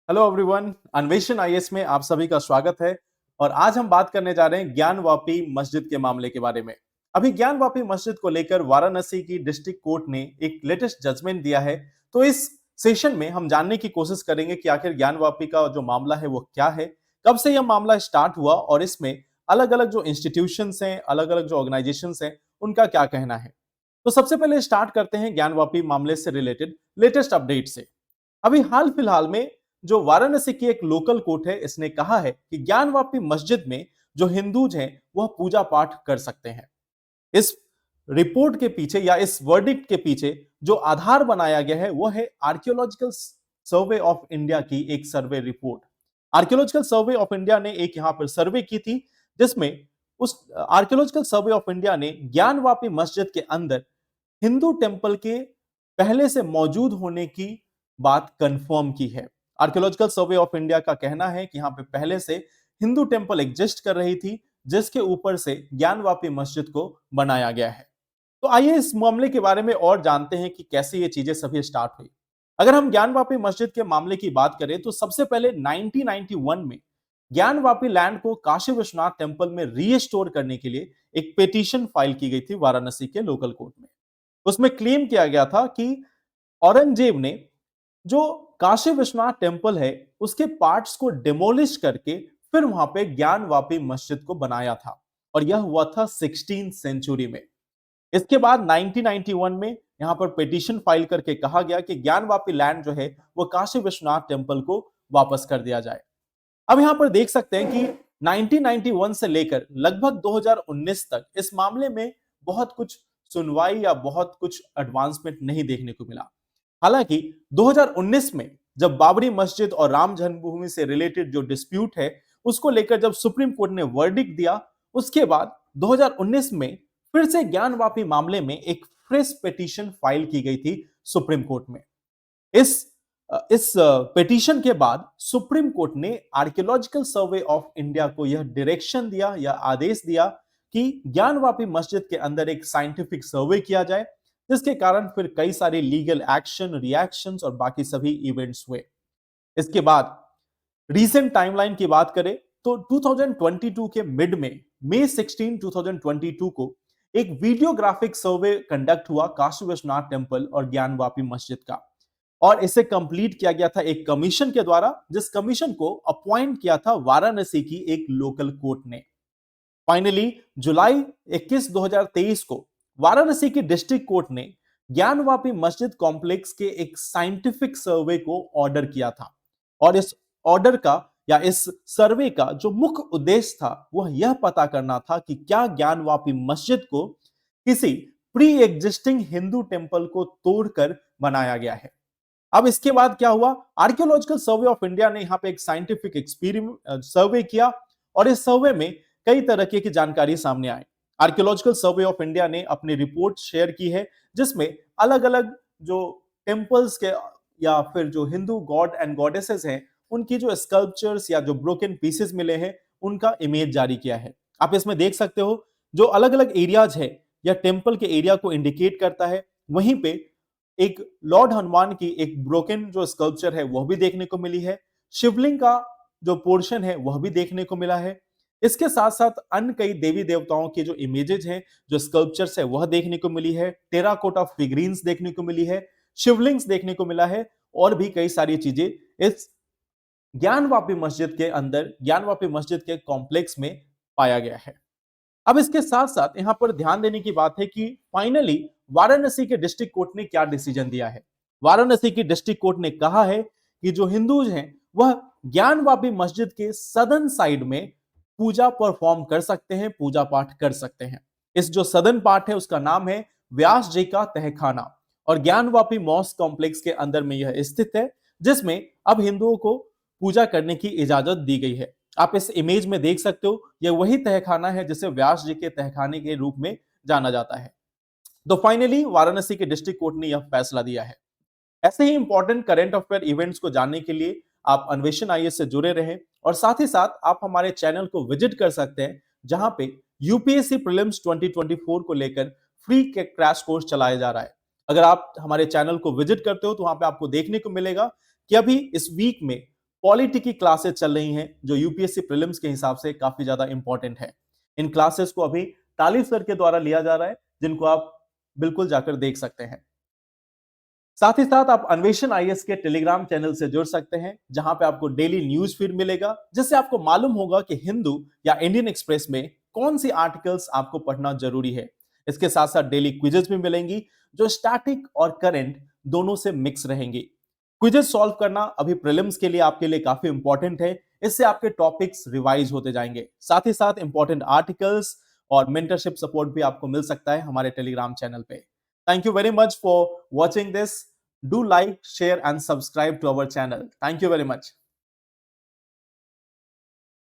Hello everyone, अन्वेषण IAS में आप सभी का स्वागत है। और आज हम बात करने जा रहे हैं ज्ञानवापी मस्जिद के मामले के बारे में। अभी ज्ञानवापी मस्जिद को लेकर वाराणसी की डिस्ट्रिक्ट कोर्ट ने एक लेटेस्ट जजमेंट दिया है। तो इस सेशन में हम जानने की कोशिश करेंगे कि आखिर ज्ञानवापी का जो मामला है वो क्या है, कब से यह मामला स्टार्ट हुआ और इसमें अलग अलग जो इंस्टीट्यूशंस हैं, अलग अलग जो ऑर्गेनाइजेशंस हैं, उनका क्या कहना है। तो सबसे पहले स्टार्ट करते हैं ज्ञानवापी मामले से रिलेटेड लेटेस्ट अपडेट से। अभी हाल फिलहाल में जो वाराणसी की एक लोकल कोर्ट है, इसने कहा है कि ज्ञानवापी मस्जिद में जो हिंदूज हैं वह पूजा पाठ कर सकते हैं। इस रिपोर्ट के पीछे या इस वर्डिक्ट के पीछे जो आधार बनाया गया है वह है आर्कियोलॉजिकल सर्वे ऑफ इंडिया की एक survey report. Archaeological survey of India ने एक यहां पर सर्वे की थी, जिसमें उस आर्कियोलॉजिकल सर्वे ऑफ इंडिया ने ज्ञानवापी मस्जिद के अंदर हिंदू टेंपल के पहले से मौजूद होने की बात कंफर्म की है। आर्कियोलॉजिकल सर्वे ऑफ इंडिया का कहना है कि यहां पे पहले से हिंदू टेंपल एग्जिस्ट कर रही थी, जिसके ऊपर से ज्ञानवापी मस्जिद को बनाया गया है। तो आइए इस मामले के बारे में और जानते हैं कि कैसे ये चीजें सभी स्टार्ट हुई। अगर हम ज्ञानवापी मस्जिद के मामले की बात करें तो सबसे पहले 1991 में ज्ञानवापी लैंड को काशी विश्वनाथ टेंपल में रीस्टोर करने के लिए एक पिटीशन फाइल की गई थी वाराणसी के लोकल कोर्ट में। उसमें क्लेम किया गया था कि औरंगजेब ने जो काशी विश्वनाथ टेंपल है उसके पार्ट्स को डिमोलिश करके फिर वहां पे ज्ञानवापी मस्जिद को बनाया था, और यह हुआ था 16th सेंचुरी में। इसके बाद 1991 में यहां पर पिटीशन फाइल करके कहा गया कि ज्ञानवापी लैंड जो है वो काशी विश्वनाथ टेंपल को वापस कर दिया जाए। अब यहां पर देख सकते हैं कि 1991 से लेकर लगभग 2019 तक इस मामले में बहुत कुछ सुनवाई या बहुत कुछ एडवांसमेंट नहीं देखने को मिला। हालांकि 2019 में जब बाबरी मस्जिद और राम जन्मभूमि से रिलेटेड जो डिस्प्यूट है उसको लेकर जब सुप्रीम कोर्ट ने वर्डिक्ट दिया, उसके बाद 2019 में फिर से ज्ञानवापी मामले में एक फ्रेश पिटीशन फाइल की गई थी सुप्रीम कोर्ट में। इस इस पिटीशन के बाद सुप्रीम कोर्ट ने आर्कियोलॉजिकल सर्वे ऑफ इंडिया को यह डायरेक्शन दिया या आदेश दिया कि ज्ञानवापी मस्जिद के अंदर एक साइंटिफिक सर्वे किया जाए, जिसके कारण फिर कई सारे लीगल एक्शन, रिएक्शंस और बाकी सभी इवेंट्स हुए। इसके बाद रीसेंट टाइमलाइन की बात करें तो 2022 के मिड में मई 16 2022 को एक वीडियोग्राफिक सर्वे कंडक्ट हुआ काशी विश्वनाथ टेंपल और ज्ञानवापी मस्जिद का, और इसे कंप्लीट किया गया था एक कमीशन के द्वारा, जिस कमीशन को अपॉइंट किया था वाराणसी की एक लोकल कोर्ट ने। फाइनली जुलाई 21 2023 को वाराणसी की डिस्ट्रिक्ट कोर्ट ने ज्ञानवापी मस्जिद कॉम्प्लेक्स के एक साइंटिफिक सर्वे को ऑर्डर किया था, और इस ऑर्डर का या इस सर्वे का जो मुख्य उद्देश्य था वह यह पता करना था कि क्या ज्ञानवापी मस्जिद को किसी प्री एग्जिस्टिंग हिंदू टेंपल को तोड़कर बनाया गया है। अब इसके बाद क्या हुआ, आर्कियोलॉजिकल सर्वे ऑफ इंडिया ने यहां पे एक साइंटिफिक एक्सपेरिमेंट सर्वे किया, और इस सर्वे में कई तरह की जानकारी सामने आई। आर्कियोलॉजिकल सर्वे ऑफ इंडिया ने अपनी रिपोर्ट शेयर की है, जिसमें अलग अलग जो टेंपल्स के या फिर जो हिंदू गॉड एंड गॉडेसेस हैं उनकी जो स्कल्पचर्स या जो ब्रोकन पीसेस मिले हैं उनका इमेज जारी किया है। आप इसमें देख सकते हो जो अलग अलग एरियाज है या टेंपल के एरिया को इंडिकेट करता है, वहीं पे एक लॉर्ड हनुमान की एक ब्रोकन जो स्कल्पचर है वह भी देखने को मिली है। शिवलिंग का जो पोर्शन है वह भी देखने को मिला है। इसके साथ साथ अन्य कई देवी देवताओं के जो इमेजेस हैं, जो स्कल्पचर्स है वह देखने को मिली है। टेराकोटा फिगरीन्स देखने को मिली है, शिवलिंग्स देखने को मिला है, और भी कई सारी चीजें इस ज्ञानवापी मस्जिद के अंदर, ज्ञानवापी मस्जिद के कॉम्प्लेक्स में पाया गया है। अब इसके साथ साथ यहां पर ध्यान देने की बात है कि फाइनली वाराणसी के डिस्ट्रिक्ट कोर्ट ने क्या डिसीजन दिया है। वाराणसी की डिस्ट्रिक्ट कोर्ट ने कहा है कि जो हिंदूज हैं वह ज्ञानवापी मस्जिद के सदन साइड में पूजा परफॉर्म कर सकते हैं, पूजा पाठ कर सकते हैं। इस जो सदन पार्ट है उसका नाम है व्यास जी का तहखाना, और ज्ञानवापी मॉस्क कॉम्प्लेक्स के अंदर में यह स्थित है, जिसमें अब हिंदुओं को पूजा करने की इजाजत दी गई है। आप इस इमेज में देख सकते हो, यह वही तहखाना है जिसे व्यास जी के तहखाने के रूप में जाना जाता है। तो फाइनली वाराणसी के डिस्ट्रिक्ट कोर्ट ने यह फैसला दिया है। ऐसे ही इंपॉर्टेंट करंट अफेयर इवेंट्स को जानने के लिए आप अन्वेषण आईएएस से जुड़े रहें, और साथ ही साथ आप हमारे चैनल को विजिट कर सकते हैं, जहां पे यूपीएससी प्रीलिम्स 2024 को लेकर फ्री क्रैश कोर्स चलाया जा रहा है। अगर आप हमारे चैनल को विजिट करते हो तो वहां पे आपको देखने को मिलेगा कि अभी इस वीक में पॉलिटी की क्लासेस चल रही हैं जो यूपीएससी प्रीलिम्स के हिसाब से काफी ज्यादा इंपॉर्टेंट है। इन क्लासेस को अभी तालिब सर के द्वारा लिया जा रहा है, जिनको आप बिल्कुल जाकर देख सकते हैं। साथ ही साथ आप अन्वेषण आईएएस के टेलीग्राम चैनल से जुड़ सकते हैं, जहां पे आपको डेली न्यूज फीड मिलेगा, जिससे आपको मालूम होगा कि हिंदू या इंडियन एक्सप्रेस में कौन सी आर्टिकल्स आपको पढ़ना जरूरी है। इसके साथ साथ डेली क्विजेस भी मिलेंगी, जो स्टैटिक और करंट दोनों से मिक्स रहेंगी। क्विजेस सॉल्व करना अभी प्रीलिम्स के लिए आपके लिए काफी इंपॉर्टेंट है। इससे आपके टॉपिक्स रिवाइज होते जाएंगे। साथ ही साथ इंपॉर्टेंट आर्टिकल्स और मेंटरशिप सपोर्ट भी आपको मिल सकता है हमारे टेलीग्राम चैनल पे। Thank you very much for watching this. Do like, share and subscribe to our channel. Thank you very much.